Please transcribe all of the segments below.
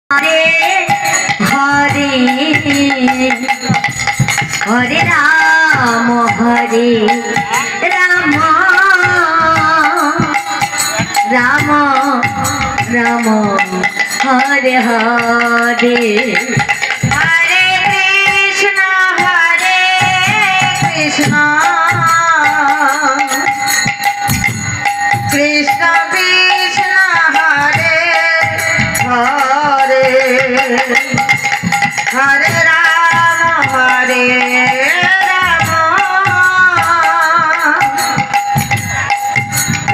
Hare Hare Hare Ram Ram Ram Hare Hare Hare Krishna Krishna Krishna Hare Hare Hare Ram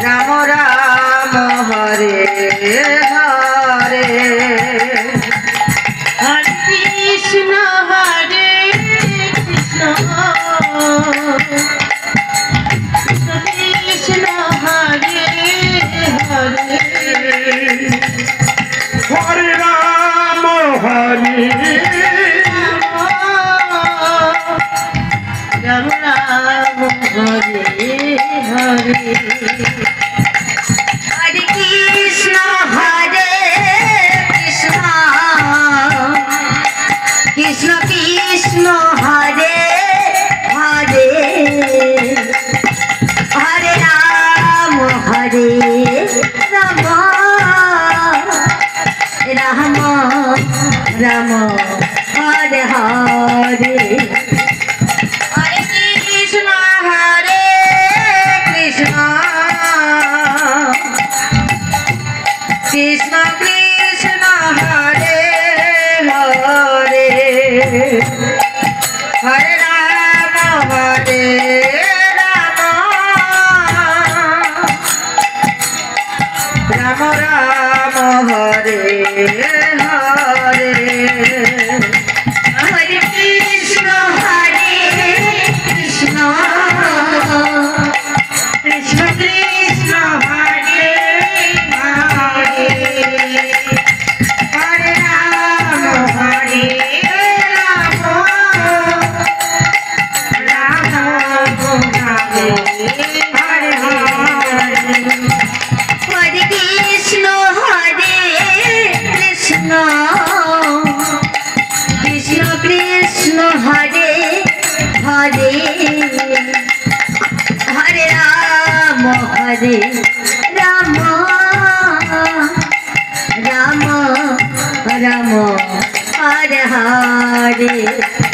Ram Ram Hare Hare Hare Krishna Krishna Hare Hare Hare Ram Hare Ram Ram Hare Hare Hare Krishna Krishna Krishna Hare Hare Hare Ram Ram Ram Hare Hare Hare Krishna Krishna Krishna Hare Hare Hare Ram Ram Ram Hare Hare Hare Krishna Krishna Krishna Krishna Hare Hare Hare Ram Ram Hare Hare Hare Krishna Krishna Krishna Hare Hare Hare Ram Ram Ram Hare Hare